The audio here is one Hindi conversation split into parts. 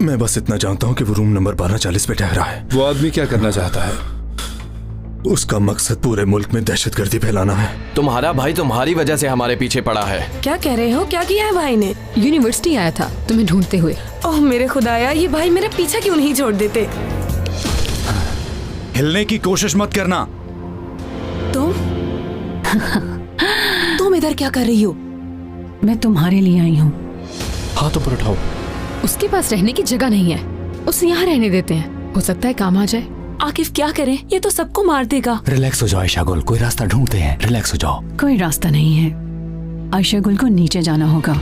मैं बस इतना जानता हूँ कि वो रूम नंबर 1240 पे ठहरा है। वो आदमी क्या करना चाहता है? उसका मकसद पूरे मुल्क में दहशतगर्दी फैलाना है। तुम्हारा भाई तुम्हारी वजह से हमारे पीछे पड़ा है। क्या कह रहे हो? क्या किया है भाई ने? यूनिवर्सिटी आया था तुम्हें ढूंढते हुए। ओह मेरे खुदाया, ये भाई मेरा पीछा क्यों नहीं छोड़ देते? हिलने की कोशिश मत करना। तुम इधर क्या कर रही हो? मैं तुम्हारे लिए आई हूँ। हाथ ऊपर उठाओ। उसके पास रहने की जगह नहीं है, उसे यहाँ रहने देते हैं, हो सकता है काम आ जाए। आकिफ क्या करें, ये तो सबको मार देगा। रिलैक्स हो जाओ आयशा गुल, कोई रास्ता ढूंढते हैं। रिलैक्स हो जाओ। कोई रास्ता नहीं है, आयशा गुल को नीचे जाना होगा।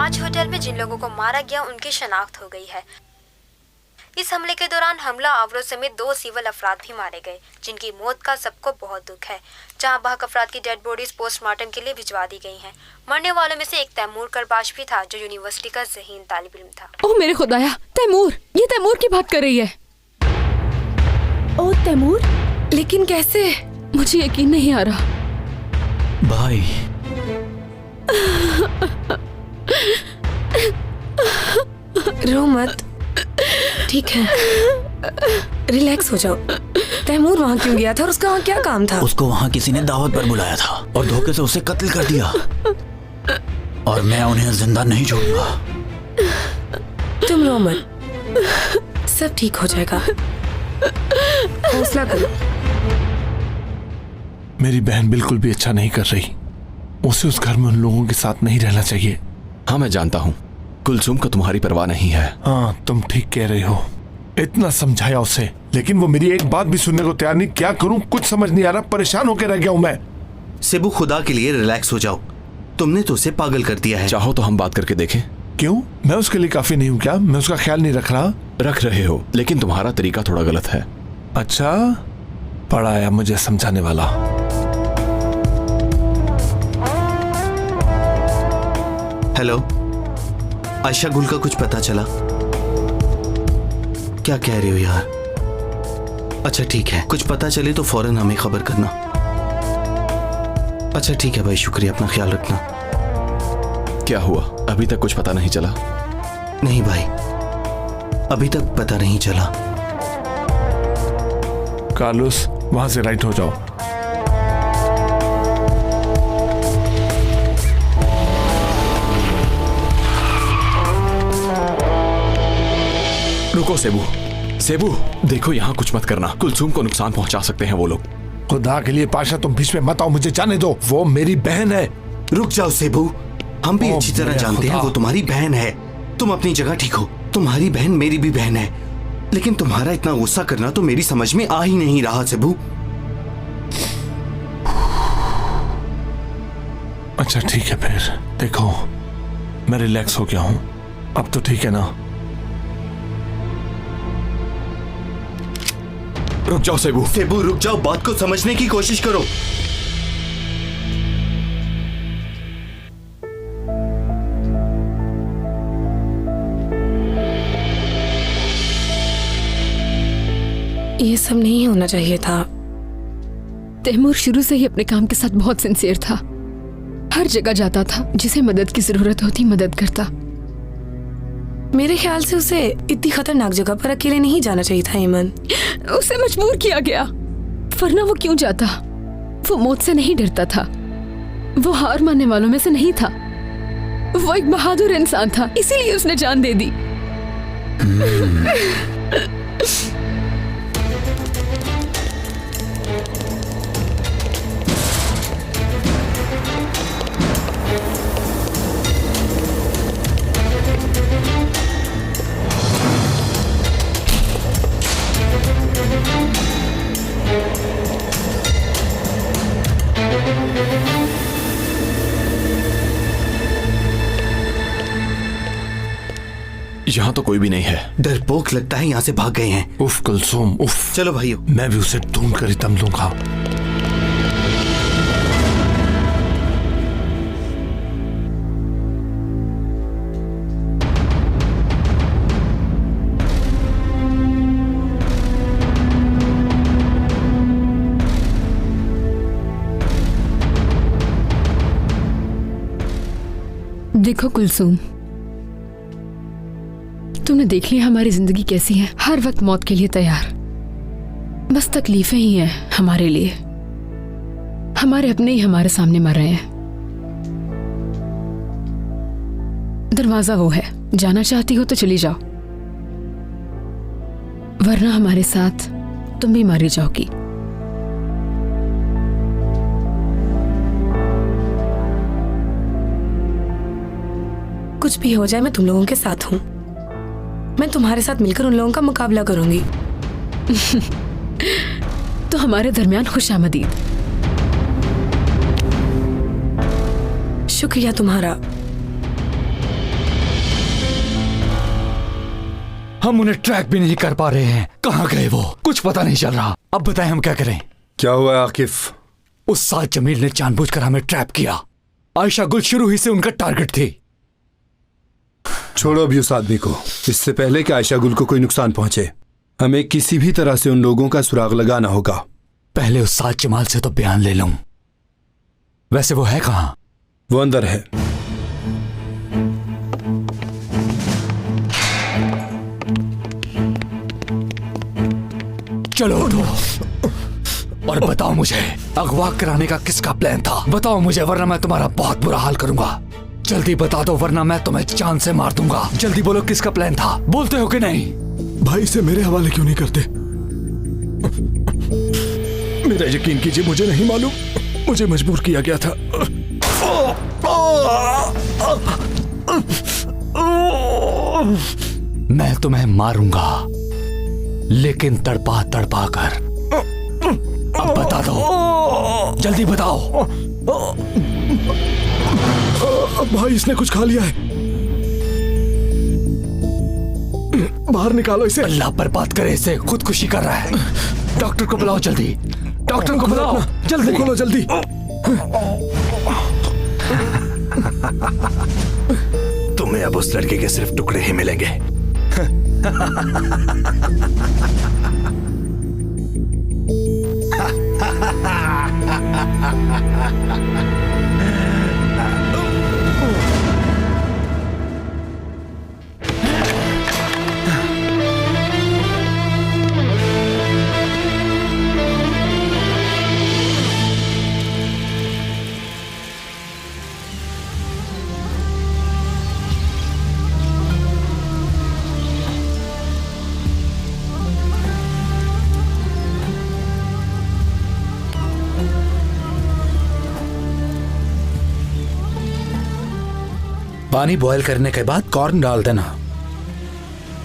आज होटल में जिन लोगों को मारा गया उनकी शनाख्त हो गई है। इस हमले के दौरान हमला आवरों समेत 2 सिविल अफराद भी मारे गए, जिनकी मौत का सबको बहुत दुख है। जहां बाहक अफराद की डेड बॉडीज पोस्टमार्टम के लिए भिजवा दी गई हैं। मरने वालों में से एक तैमूर करबाश भी था, जो यूनिवर्सिटी का ज़हीन तालिब इल्म था। ओह मेरे खुदाया, तैमूर! ये तैमूर की बात कर रही है। ओह तैमूर, लेकिन कैसे? मुझे यकीन नहीं आ रहा। भाई रो मत, ठीक है, रिलैक्स हो जाओ। तैमूर वहाँ क्यों गया था और उसका वहाँ क्या काम था? उसको वहाँ किसी ने दावत पर बुलाया था और धोखे से उसे कत्ल कर दिया, और मैं उन्हें जिंदा नहीं छोड़ूंगा। तुम रो मत, सब ठीक हो जाएगा, हौसला करो। मेरी बहन बिल्कुल भी अच्छा नहीं कर रही। उसे उस घर में उन लोगों के साथ नहीं रहना चाहिए। हाँ मैं जानता हूँ, कुलसुम को तुम्हारी परवाह नहीं है। हाँ तुम ठीक कह रहे हो। इतना समझाया उसे, लेकिन वो मेरी एक बात भी सुनने को तैयार नहीं। क्या करूं, कुछ समझ नहीं आ रहा, परेशान होकर रह गया हूं मैं। सेबू खुदा के लिए रिलैक्स हो जाओ, तुमने तो उसे पागल कर दिया है। चाहो तो हम बात करके देखें। क्यों? मैं उसके लिए काफी नहीं हूँ क्या? मैं उसका ख्याल नहीं रख रहा? रख रहे हो, लेकिन तुम्हारा तरीका थोड़ा गलत है। अच्छा, पड़ा आया मुझे समझाने वाला। हेलो, आयशा गुल का कुछ पता चला? क्या कह रहे हो यार? अच्छा ठीक है, कुछ पता चले तो फौरन हमें खबर करना। अच्छा ठीक है भाई, शुक्रिया, अपना ख्याल रखना। क्या हुआ, अभी तक कुछ पता नहीं चला? नहीं भाई, अभी तक पता नहीं चला। कार्लोस, वहां से राइट हो जाओ। रुको सेबू, सेबू देखो, यहाँ कुछ मत करना, कुलसुम को नुकसान पहुंचा सकते हैं वो लोग। खुदा के लिए पाशा, तुम बीच में मत आओ, मुझे जाने दो, वो मेरी बहन है। रुक जाओ सेबू, हम भी अच्छी तरह जानते हैं वो तुम्हारी बहन है। तुम अपनी जगह ठीक हो, तुम्हारी बहन मेरी भी बहन है, लेकिन तुम्हारा इतना गुस्सा करना तो मेरी समझ में आ ही नहीं रहा सेबू। अच्छा ठीक है, फिर देखो मैं रिलैक्स हो गया हूं, अब तो ठीक है ना? रुक जाओ सेबू। सेबू रुक जाओ, बात को समझने की कोशिश करो। ये सब नहीं होना चाहिए था। तैमूर शुरू से ही अपने काम के साथ बहुत सिंसियर था, हर जगह जाता था, जिसे मदद की जरूरत होती मदद करता। मेरे ख्याल से उसे इतनी खतरनाक जगह पर अकेले नहीं जाना चाहिए था। ईमन, उसे मजबूर किया गया, वरना वो क्यों जाता? वो मौत से नहीं डरता था, वो हार मानने वालों में से नहीं था, वो एक बहादुर इंसान था, इसीलिए उसने जान दे दी। यहाँ तो कोई भी नहीं है। डरपोक लगता है यहाँ से भाग गए हैं। उफ कुलसुम, उफ। चलो भाइयों, मैं भी उसे ढूंढ कर ही दम दूंगा। देखो कुलसूम, तुमने देख लिया हमारी जिंदगी कैसी है, हर वक्त मौत के लिए तैयार। बस तकलीफें ही हैं हमारे लिए, हमारे अपने ही हमारे सामने मर रहे हैं। दरवाजा वो है, जाना चाहती हो तो चली जाओ, वरना हमारे साथ तुम भी मारी जाओगी। कुछ भी हो जाए मैं तुम लोगों के साथ हूँ। मैं तुम्हारे साथ मिलकर उन लोगों का मुकाबला करूंगी। तो हमारे दरमियान खुशामदीद। शुक्रिया तुम्हारा। हम उन्हें ट्रैक भी नहीं कर पा रहे हैं। कहाँ गए वो? कुछ पता नहीं चल रहा। अब बताएं हम क्या करें? क्या हुआ आकिफ? उस साल जमील ने जानबूझकर हमें ट्रैप किया। आयशा गुल शुरू ही से उनका टारगेट थी। छोड़ो अभी उस आदमी को। इससे पहले कि आयशा गुल को कोई नुकसान पहुंचे, हमें किसी भी तरह से उन लोगों का सुराग लगाना होगा। पहले उस साल जमाल से तो बयान ले लूं। वैसे वो है कहाँ? वो अंदर है। चलो उठो और बताओ मुझे, अगवा कराने का किसका प्लान था? बताओ मुझे, वरना मैं तुम्हारा बहुत बुरा हाल करूंगा। जल्दी बता दो, वरना मैं तुम्हें जान से मार दूंगा। जल्दी बोलो, किसका प्लान था? बोलते हो कि नहीं? भाई से मेरे हवाले क्यों नहीं करते? मेरा यकीन कीजिए, मुझे नहीं मालूम। मुझे मजबूर किया गया था। मैं तुम्हें मारूंगा, लेकिन तड़पा तड़पा कर। अब बता दो, जल्दी बताओ। भाई इसने कुछ खा लिया है। बाहर निकालो इसे। अल्लाह बर्बाद करे इसे, खुदकुशी कर रहा है। डॉक्टर को बुलाओ जल्दी, डॉक्टर को बुलाओ जल्दी। खोलो जल्दी। तुम्हें अब उस लड़के के सिर्फ टुकड़े ही मिलेंगे। पानी बॉयल करने के बाद कॉर्न डाल देना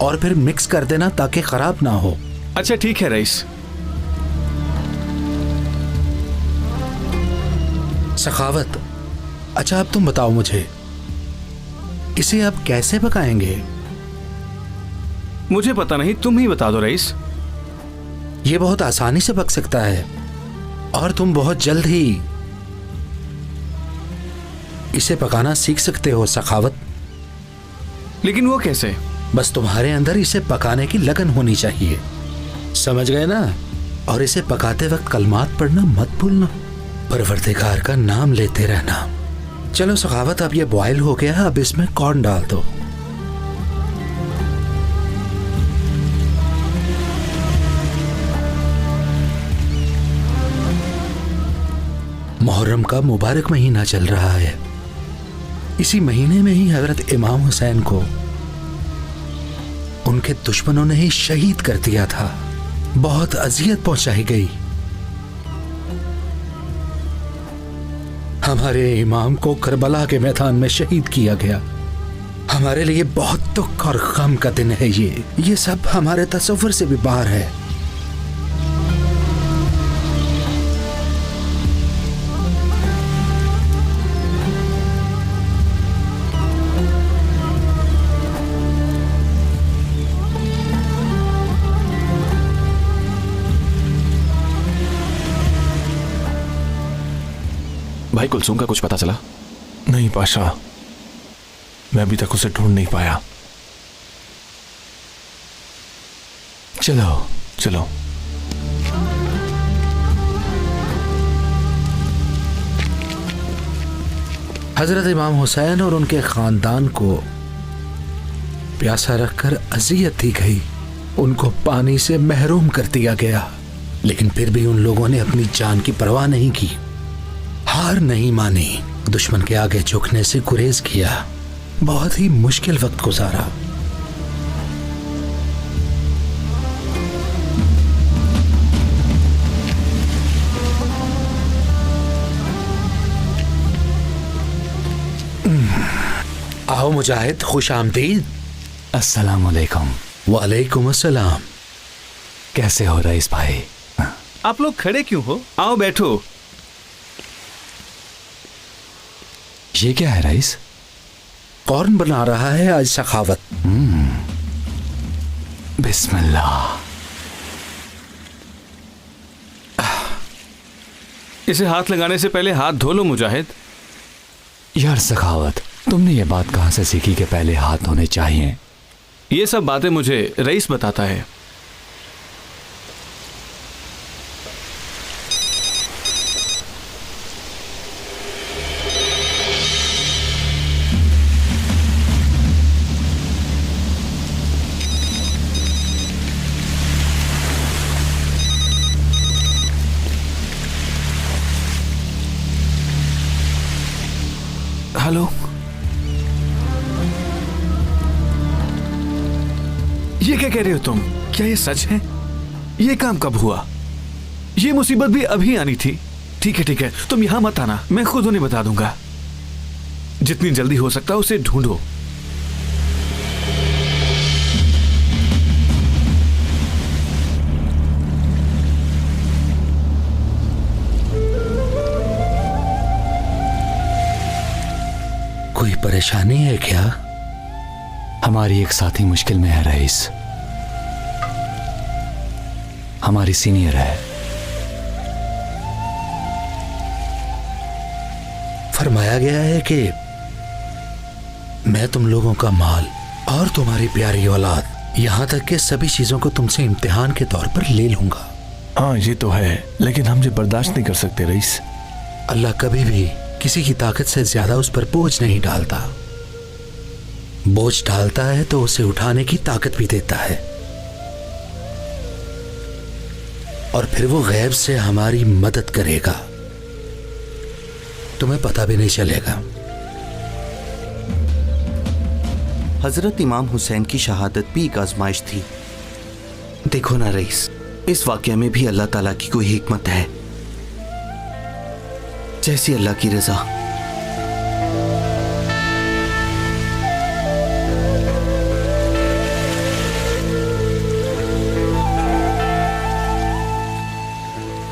और फिर मिक्स कर देना ताकि खराब ना हो। अच्छा ठीक है रईस। सखावत, अच्छा अब तुम बताओ मुझे, इसे अब कैसे पकाएंगे? मुझे पता नहीं, तुम ही बता दो रईस। ये बहुत आसानी से पक सकता है और तुम बहुत जल्द ही इसे पकाना सीख सकते हो सखावत। लेकिन वो कैसे? बस तुम्हारे अंदर इसे पकाने की लगन होनी चाहिए, समझ गए ना? और इसे पकाते वक्त कलमात पढ़ना मत भूलना, परवरदिगार का नाम लेते रहना। चलो सखावत, अब ये बॉयल हो गया, अब इसमें कॉर्न डाल दो। मुहर्रम का मुबारक महीना चल रहा है। इसी महीने में ही हजरत इमाम हुसैन को उनके दुश्मनों ने ही शहीद कर दिया था। बहुत अजियत पहुंचाई गई। हमारे इमाम को करबला के मैदान में शहीद किया गया। हमारे लिए बहुत दुख और गम का दिन है ये सब हमारे तसव्वुर से भी बाहर है। भाई कुलसूम का कुछ पता चला? नहीं पाशा, मैं अभी तक उसे ढूंढ नहीं पाया। चलो चलो। हजरत इमाम हुसैन और उनके खानदान को प्यासा रखकर अजियत दी गई, उनको पानी से महरूम कर दिया गया, लेकिन फिर भी उन लोगों ने अपनी जान की परवाह नहीं की, हार नहीं मानी, दुश्मन के आगे झुकने से गुरेज किया, बहुत ही मुश्किल वक्त गुजारा। आओ मुजाहिद, खुश आमदीद। अस्सलाम वालेकुम। वालेकुम अस्सलाम। कैसे हो रईस भाई? आप लोग खड़े क्यों हो? आओ बैठो। ये क्या है रईस? कौन बना रहा है आज सखावत? बिस्मिल्लाह। इसे हाथ लगाने से पहले हाथ धो लो मुजाहिद। यार सखावत, तुमने ये बात कहां से सीखी कि पहले हाथ धोने चाहिए? ये सब बातें मुझे रईस बताता है। हेलो, ये क्या कह रहे हो तुम? क्या ये सच है? ये काम कब हुआ? ये मुसीबत भी अभी आनी थी। ठीक है, तुम यहां मत आना, मैं खुद उन्हें बता दूंगा। जितनी जल्दी हो सकता है उसे ढूंढो। कोई परेशानी है क्या? हमारी एक साथी मुश्किल में है रईस, हमारी सीनियर है। फरमाया गया है कि मैं तुम लोगों का माल और तुम्हारी प्यारी औलाद, यहां तक कि सभी चीजों को तुमसे इम्तिहान के तौर पर ले लूंगा। हाँ ये तो है, लेकिन हम ये बर्दाश्त नहीं कर सकते रईस। अल्लाह कभी भी किसी की ताकत से ज्यादा उस पर बोझ नहीं डालता। बोझ डालता है तो उसे उठाने की ताकत भी देता है, और फिर वो गैब से हमारी मदद करेगा, तुम्हें पता भी नहीं चलेगा। हजरत इमाम हुसैन की शहादत भी एक आजमाइश थी। देखो ना रईस, इस वाकये में भी अल्लाह ताला की कोई हिकमत है, जैसी अल्लाह की रजा।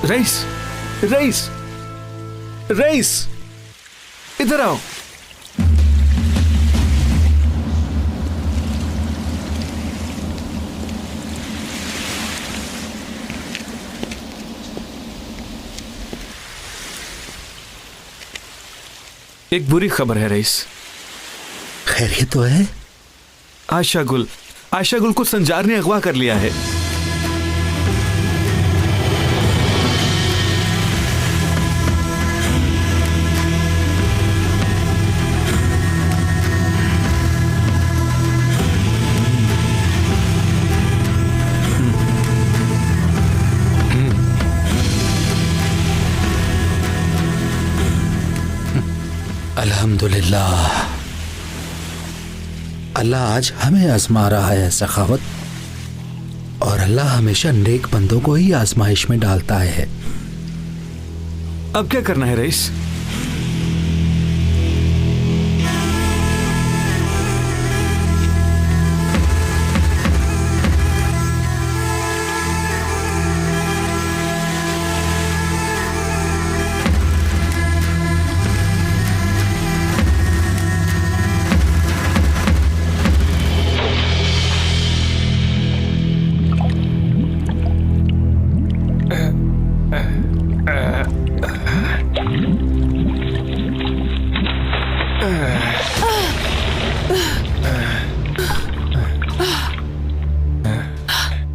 रईस, रईस, रईस, इधर आओ। एक बुरी खबर है रईस। खैरियत तो है? आयशा गुल को संजार ने अगवा कर लिया है। अल्हम्दुलिल्लाह, अल्लाह आज हमें आजमा रहा है सखावत, और अल्लाह हमेशा नेक बंदों को ही आजमाइश में डालता है। अब क्या करना है रईस?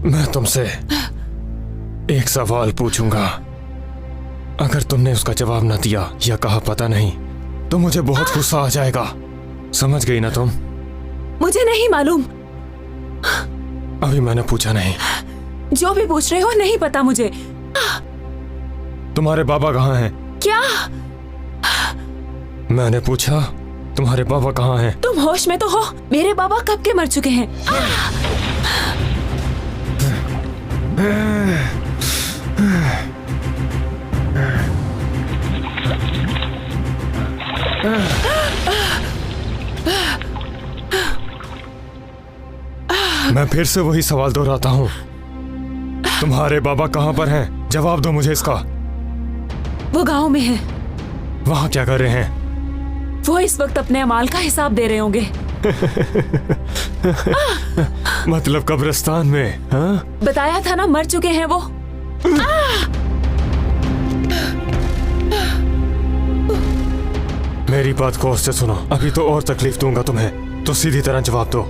मैं तुमसे एक सवाल पूछूंगा, अगर तुमने उसका जवाब ना दिया या कहा पता नहीं, तो मुझे बहुत गुस्सा आ जाएगा। समझ गई ना तुम? मुझे नहीं मालूम। अभी मैंने पूछा नहीं। जो भी पूछ रहे हो नहीं पता मुझे। तुम्हारे बाबा कहाँ हैं? क्या? मैंने पूछा तुम्हारे बाबा कहाँ हैं? तुम होश में तो हो? मेरे बाबा कब के मर चुके हैं। मैं फिर से वही सवाल दोहराता हूँ, तुम्हारे बाबा कहाँ पर हैं? जवाब दो मुझे इसका। वो गांव में है। वहाँ क्या कर रहे हैं? वो इस वक्त अपने अमाल का हिसाब दे रहे होंगे। मतलब कब्रिस्तान में? हाँ? बताया था ना, मर चुके हैं वो। मेरी बात गौर से सुनो, अभी तो और तकलीफ दूंगा तुम्हें, तो सीधी तरह जवाब दो।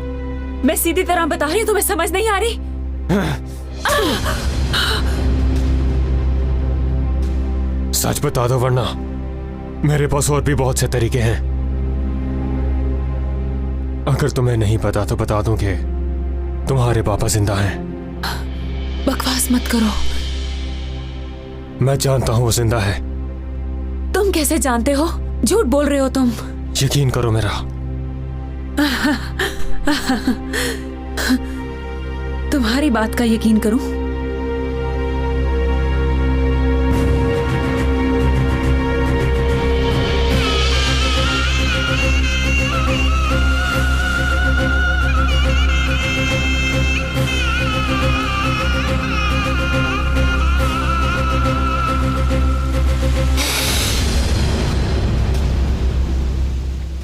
मैं सीधी तरह बता रही हूँ, तुम्हें समझ नहीं आ रही? सच बता दो वरना मेरे पास और भी बहुत से तरीके हैं। अगर तुम्हें नहीं पता तो बता दूं कि तुम्हारे पापा जिंदा हैं। बकवास मत करो। मैं जानता हूं वो जिंदा है। तुम कैसे जानते हो? झूठ बोल रहे हो तुम। यकीन करो मेरा। तुम्हारी बात का यकीन करूं?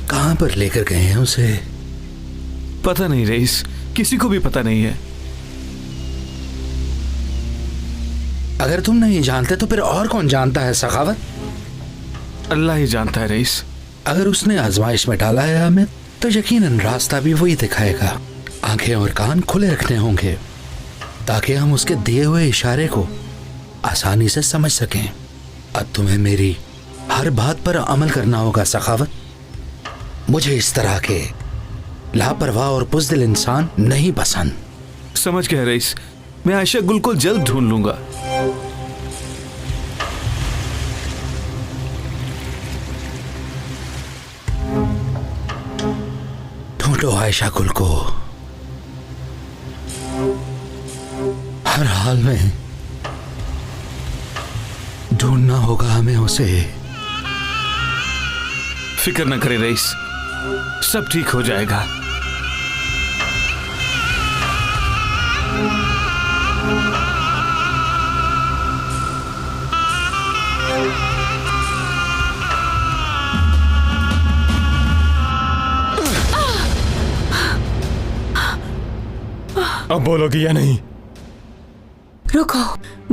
कहां पर लेकर गए हैं उसे? पता नहीं रईस, किसी को भी पता नहीं है। अगर तुम नहीं जानते तो फिर और कौन जानता है सखावत? अल्लाह ही जानता है रईस। अगर उसने आजमाइश में डाला है हमें तो यकीनन रास्ता भी वही दिखाएगा। आंखें और कान खुले रखने होंगे ताकि हम उसके दिए हुए इशारे को आसानी से समझ सकें। अब तुम्हें मेरी हर बात पर अमल करना होगा सखावत। मुझे इस तरह के लापरवाह और बुज़दिल इंसान नहीं पसंद। समझ गया रईस, मैं आयशा गुल को जल्द ढूंढ लूंगा। ढूंढो आयशा गुल को, हर हाल में ढूंढना होगा हमें उसे। फिक्र न करे रईस, सब ठीक हो जाएगा। अब बोलोगी या नहीं? रुको,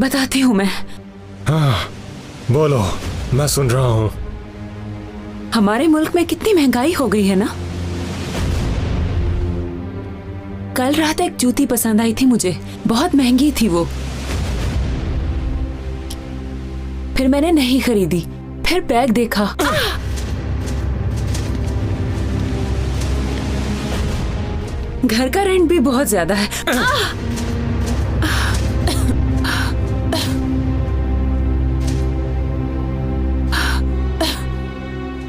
बताती हूँ मैं। हाँ बोलो, मैं सुन रहा हूँ। हमारे मुल्क में कितनी महंगाई हो गई है ना। कल रात एक जूती पसंद आई थी मुझे, बहुत महंगी थी वो। फिर मैंने नहीं खरीदी। फिर बैग देखा, घर का रेंट भी बहुत ज्यादा है।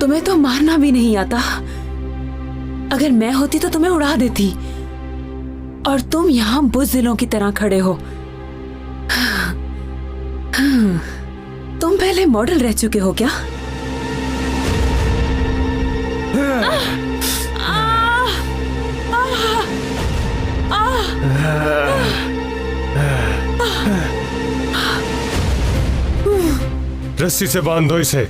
तुम्हें तो मारना भी नहीं आता। अगर मैं होती तो तुम्हें उड़ा देती, और तुम यहाँ बुज़दिलों की तरह खड़े हो। तुम पहले मॉडल रह चुके हो क्या? रस्सी से बांध दो इसे।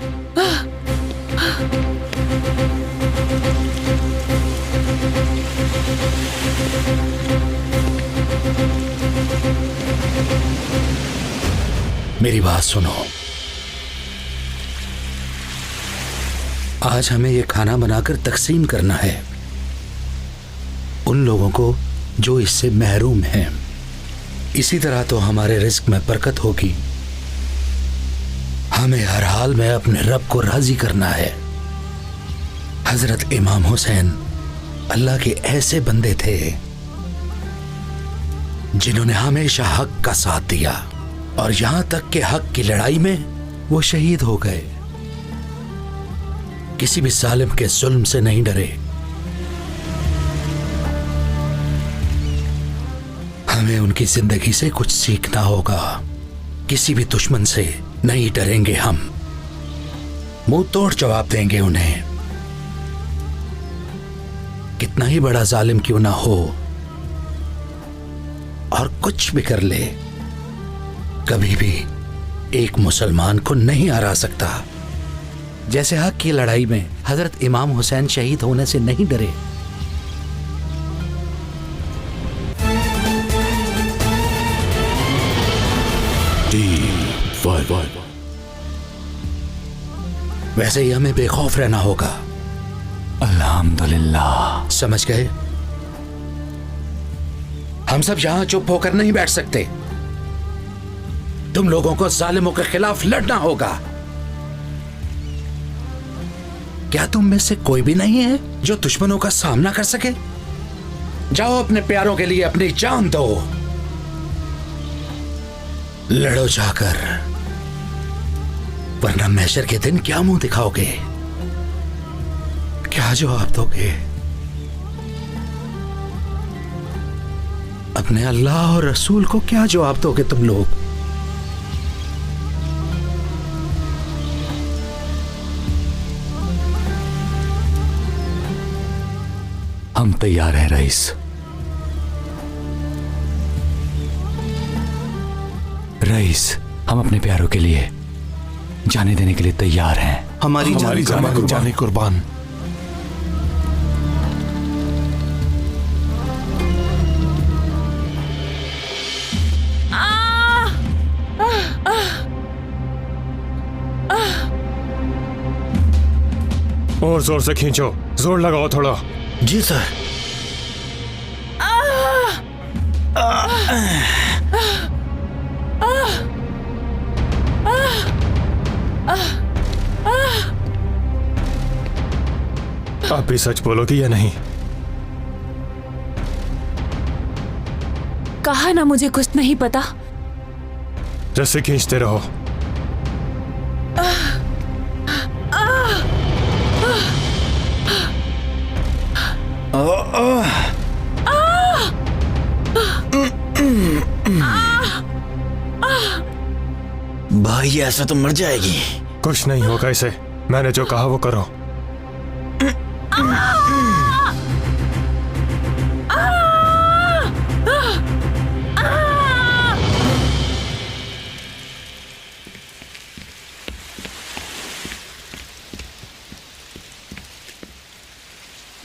मेरी बात सुनो, आज हमें ये खाना बनाकर तकसीम करना है उन लोगों को जो इससे महरूम हैं। इसी तरह तो हमारे रिस्क में बरकत होगी। हमें हर हाल में अपने रब को राजी करना है। हजरत इमाम हुसैन अल्लाह के ऐसे बंदे थे जिन्होंने हमेशा हक का साथ दिया और यहां तक कि हक की लड़ाई में वो शहीद हो गए। किसी भी जालिम के जुल्म से नहीं डरे। हमें उनकी जिंदगी से कुछ सीखना होगा। किसी भी दुश्मन से नहीं डरेंगे हम, मुंह तोड़ जवाब देंगे उन्हें। कितना ही बड़ा जालिम क्यों ना हो और कुछ भी कर ले, कभी भी एक मुसलमान को नहीं हरा सकता। जैसे हक की लड़ाई में हजरत इमाम हुसैन शहीद होने से नहीं डरे। वैसे ही हमें बेखौफ रहना होगा। अल्हम्दुलिल्लाह। समझ गए? हम सब यहां चुप होकर नहीं बैठ सकते। तुम लोगों को जालिमों के खिलाफ लड़ना होगा। क्या तुम में से कोई भी नहीं है जो दुश्मनों का सामना कर सके? जाओ अपने प्यारों के लिए अपनी जान दो। लड़ो जाकर, वरना महशर के दिन क्या मुंह दिखाओगे? क्या जवाब दोगे? अपने अल्लाह और रसूल को क्या जवाब दोगे तुम लोग? हम तैयार हैं रईस। रईस, हम अपने प्यारों के लिए जाने देने के लिए तैयार हैं। हमारी जाने कुर्बान। और जोर से खींचो, जोर लगाओ थोड़ा। जी सर। आप भी सच बोलोगी या नहीं? कहा ना मुझे कुछ नहीं पता। रस्सी खींचते रहो। भाई ऐसा तो मर जाएगी। कुछ नहीं होगा इसे। मैंने जो कहा वो करो।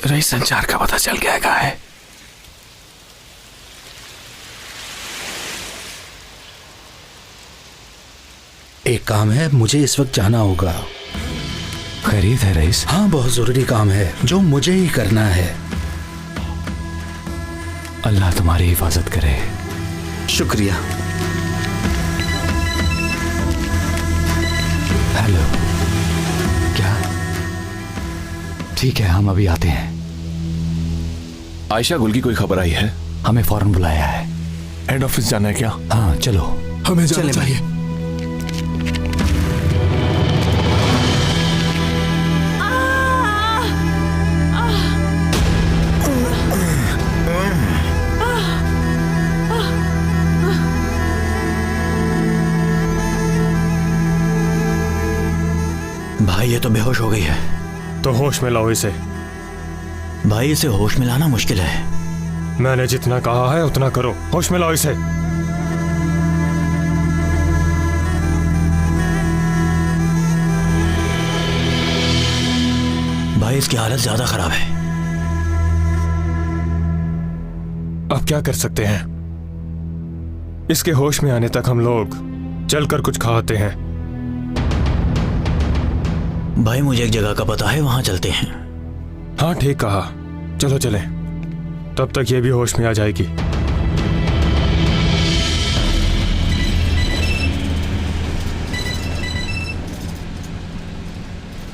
रईस, संचार का पता चल गया कहाँ है? एक काम है, मुझे इस वक्त जाना होगा। खैरियत है रईस? हाँ, बहुत जरूरी काम है जो मुझे ही करना है। अल्लाह तुम्हारी हिफाजत करे। शुक्रिया। हेलो, क्या? ठीक है, हम अभी आते हैं। आयशा गुल की कोई खबर आई है? हमें फौरन बुलाया है। हेड ऑफिस जाना है क्या? हाँ चलो। हमें जाना चाहिए। भाई ये तो बेहोश हो गई है। तो होश में लाओ इसे। भाई इसे होश में लाना मुश्किल है। मैंने जितना कहा है उतना करो। होश में लाओ इसे। भाई इसकी हालत ज्यादा खराब है। अब क्या कर सकते हैं? इसके होश में आने तक हम लोग चलकर कुछ खाते हैं। भाई मुझे एक जगह का पता है, वहां चलते हैं। हाँ ठीक कहा, चलो चलें। तब तक ये भी होश में आ जाएगी।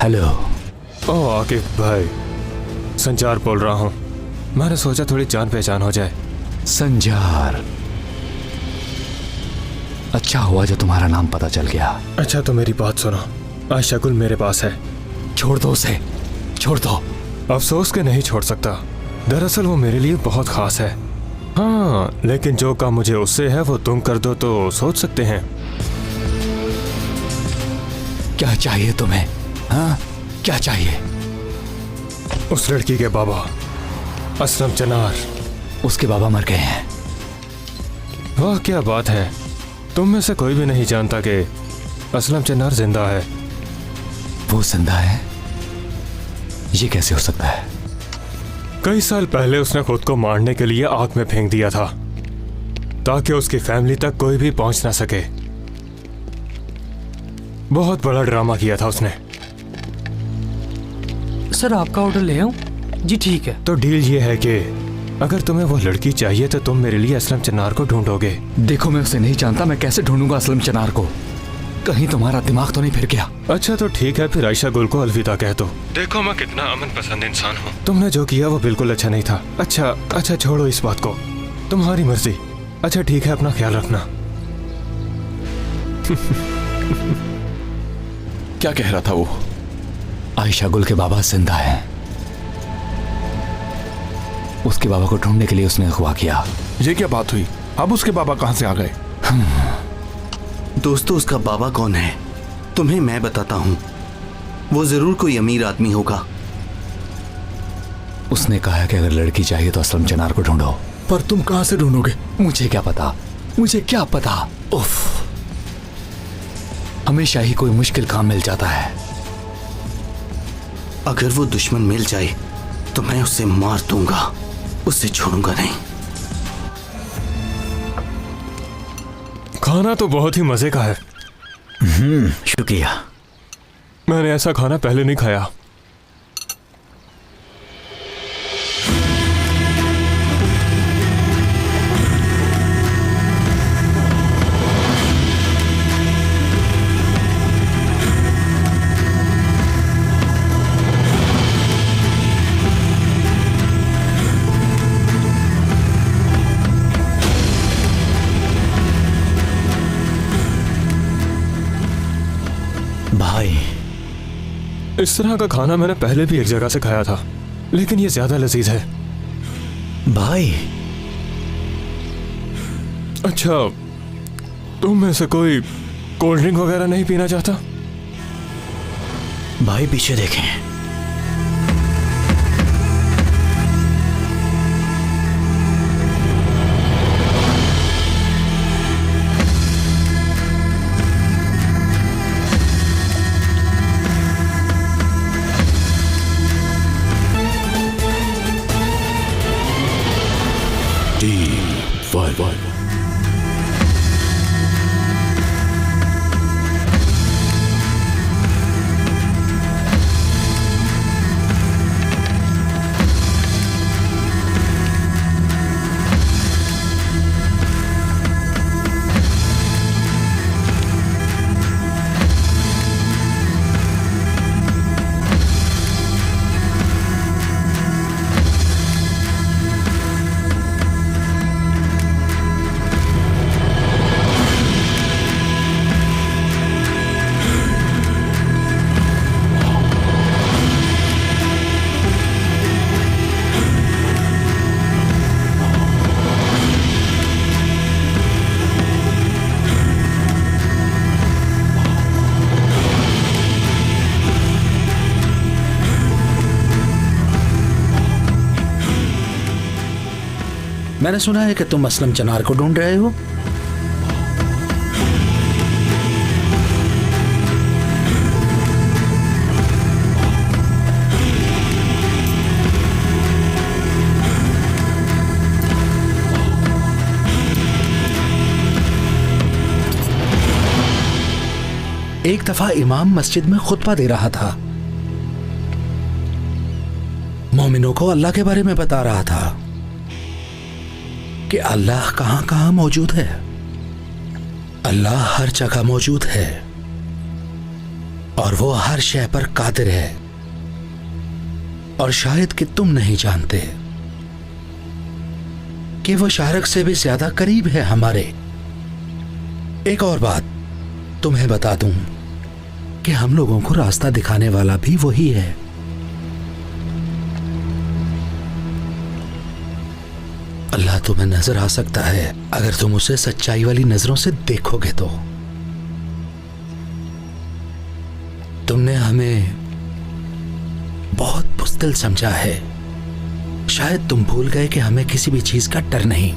हेलो, ओह आकिब भाई, संचार बोल रहा हूँ। मैंने सोचा थोड़ी जान पहचान हो जाए। संजार, अच्छा हुआ जो तुम्हारा नाम पता चल गया। अच्छा तो मेरी बात सुनो, आयशा गुल मेरे पास है। छोड़ दो उसे, छोड़ दो। अफसोस के नहीं छोड़ सकता, दरअसल वो मेरे लिए बहुत खास है। हाँ, लेकिन जो काम मुझे उससे है वो तुम कर दो तो सोच सकते हैं। क्या चाहिए तुम्हें? हाँ, क्या चाहिए? उस लड़की के बाबा असलम चनार। उसके बाबा मर गए हैं। वाह क्या बात है, तुम में से कोई भी नहीं जानता कि असलम चनार जिंदा है। वो जिंदा है? ये कैसे हो सकता है? कई साल पहले उसने खुद को मारने के लिए आग में फेंक दिया था ताकि उसकी फैमिली तक कोई भी पहुंच ना सके। बहुत बड़ा ड्रामा किया था उसने। सर आपका ऑर्डर ले आऊं? जी ठीक है। तो डील ये है कि अगर तुम्हें वो लड़की चाहिए तो तुम मेरे लिए असलम चनार को ढूंढोगे। देखो मैं उसे नहीं जानता, मैं कैसे ढूंढूंगा असलम चनार को? कहीं तुम्हारा दिमाग तो नहीं फिर गया? अच्छा तो ठीक है, फिर आयशा गुल को अलविदा कह दो। देखो मैं कितना अमन पसंद इंसान हूँ। तुमने जो किया वो बिल्कुल अच्छा नहीं था। अच्छा छोड़ो इस बात को, तुम्हारी मर्जी। अच्छा ठीक है, अपना ख्याल रखना। क्या कह रहा था वो? आयशा गुल के बाबा जिंदा हैं। उसके बाबा को ढूंढने के लिए उसने अगवा किया। ये क्या बात हुई? अब उसके बाबा कहां से आ गए? दोस्तों, उसका बाबा कौन है तुम्हें मैं बताता हूं। वो जरूर कोई अमीर आदमी होगा। उसने कहा कि अगर लड़की चाहिए तो असलम चनार को ढूंढो। पर तुम कहां से ढूंढोगे? मुझे क्या पता, मुझे क्या पता। उफ, हमेशा ही कोई मुश्किल काम मिल जाता है। अगर वो दुश्मन मिल जाए तो मैं उसे मार दूंगा, उसे छोड़ूंगा नहीं। खाना तो बहुत ही मजे का है। शुक्रिया। मैंने ऐसा खाना पहले नहीं खाया। भाई, इस तरह का खाना मैंने पहले भी एक जगह से खाया था, लेकिन ये ज्यादा लजीज है। भाई, अच्छा तुम में से कोई कोल्ड ड्रिंक वगैरह नहीं पीना चाहता? भाई पीछे देखें। मैंने सुना है कि तुम असलम चनार को ढूंढ रहे हो। एक दफा इमाम मस्जिद में खुतबा दे रहा था। मोमिनों को अल्लाह के बारे में बता रहा था कि अल्लाह कहां कहां मौजूद है। अल्लाह हर जगह मौजूद है और वो हर शय पर कादिर है। और शायद कि तुम नहीं जानते कि वो शाहरग से भी ज्यादा करीब है हमारे। एक और बात तुम्हें बता दूं कि हम लोगों को रास्ता दिखाने वाला भी वही है। अल्लाह तुम्हें नजर आ सकता है अगर तुम उसे सच्चाई वाली नजरों से देखोगे तो। तुमने हमें बहुत बुज़दिल समझा है। शायद तुम भूल गए कि हमें किसी भी चीज का डर नहीं।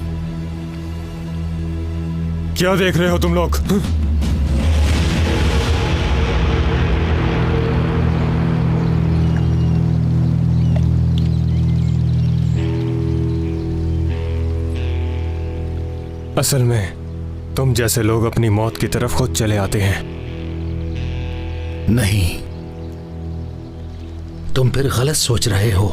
क्या देख रहे हो तुम लोग? असल में तुम जैसे लोग अपनी मौत की तरफ खुद चले आते हैं। नहीं, तुम फिर गलत सोच रहे हो।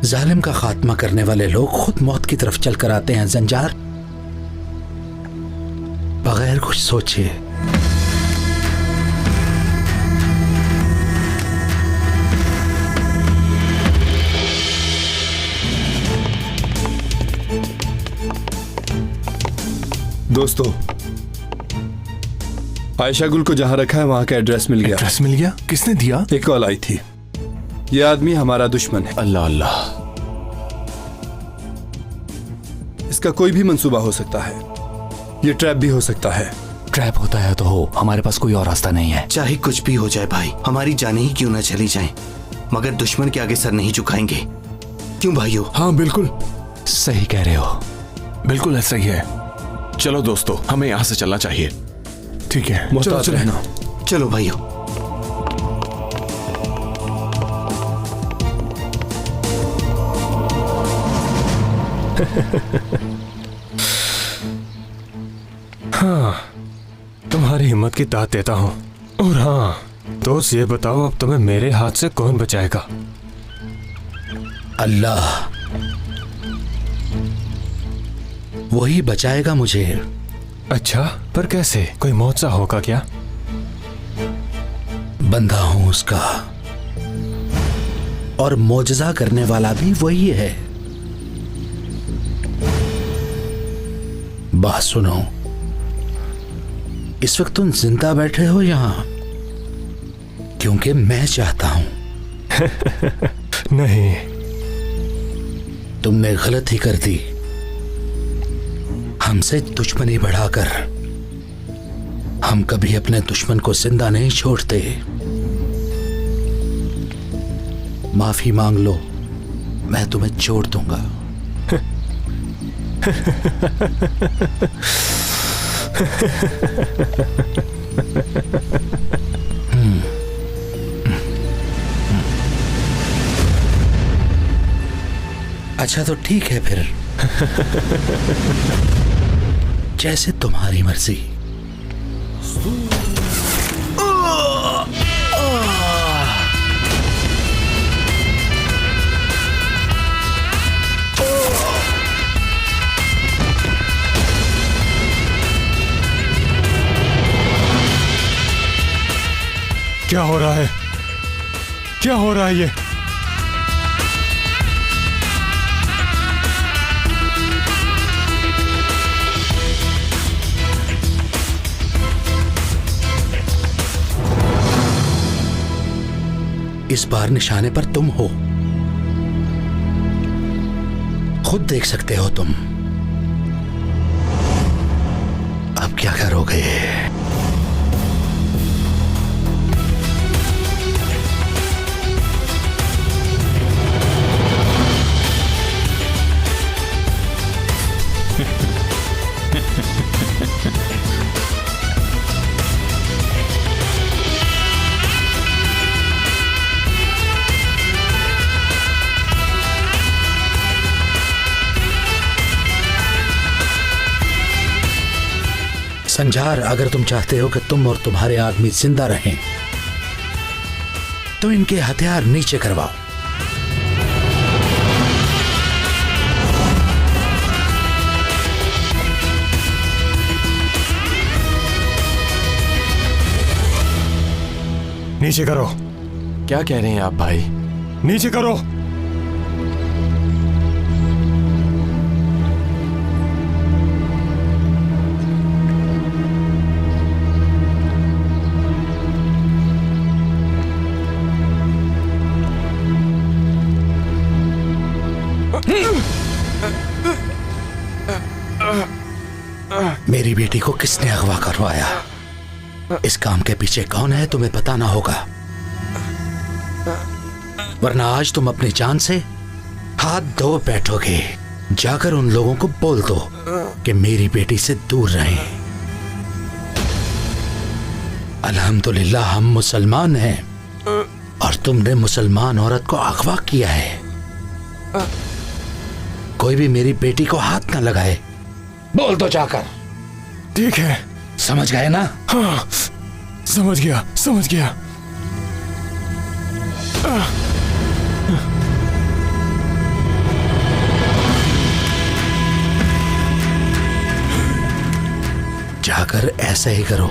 जालिम का खात्मा करने वाले लोग खुद मौत की तरफ चलकर आते हैं जंजार, बगैर कुछ सोचे। दोस्तों, आयशा गुल को जहां रखा है वहां का एड्रेस मिल गया। एड्रेस मिल गया? किसने दिया? एक कॉल आई थी। यह आदमी हमारा दुश्मन है। अल्लाह अल्लाह, इसका कोई भी मंसूबा हो सकता है। ये ट्रैप भी हो सकता है। ट्रैप होता है तो हो, हमारे पास कोई और रास्ता नहीं है। चाहे कुछ भी हो जाए भाई, हमारी जानें ही क्यों न चली जाएं, मगर दुश्मन के आगे सर नहीं झुकाएंगे। क्यों भाइयों? हाँ बिल्कुल सही कह रहे हो। बिल्कुल ऐसा ही है। चलो दोस्तों, हमें यहाँ से चलना चाहिए। ठीक है, मोहताज रहना। चलो भाइयों। हाँ, तुम्हारी हिम्मत की दाद देता हूँ। और हाँ दोस्त, ये बताओ अब तुम्हें मेरे हाथ से कौन बचाएगा? अल्लाह, वही बचाएगा मुझे। अच्छा, पर कैसे? कोई मौजज़ा होगा क्या? बंदा हूं उसका, और मौजज़ा करने वाला भी वही है। बात सुनो, इस वक्त तुम जिंदा बैठे हो यहां क्योंकि मैं चाहता हूं। नहीं, तुमने गलती कर दी। हमसे दुश्मनी बढ़ाकर हम कभी अपने दुश्मन को जिंदा नहीं छोड़ते। माफी मांग लो, मैं तुम्हें छोड़ दूंगा। अच्छा तो ठीक है फिर, जैसे तुम्हारी मर्जी। क्या हो रहा है? क्या हो रहा है ये? इस बार निशाने पर तुम हो, खुद देख सकते हो तुम। अब क्या करोगे? संजार, अगर तुम चाहते हो कि तुम और तुम्हारे आदमी जिंदा रहें तो इनके हथियार नीचे करवाओ। नीचे करो। क्या कह रहे हैं आप भाई? नीचे करो। मेरी बेटी को किसने अगवा करवाया? इस काम के पीछे कौन है तुम्हें बताना होगा, वरना आज तुम अपनी जान से हाथ धो बैठोगे। जाकर उन लोगों को बोल दो कि मेरी बेटी से दूर रहें। अल्हम्दुलिल्लाह हम मुसलमान हैं और तुमने मुसलमान औरत को अगवा किया है। कोई भी मेरी बेटी को हाथ ना लगाए, बोल दो जाकर। ठीक है, समझ गए ना? हाँ, समझ गया, समझ गया। जाकर ऐसा ही करो।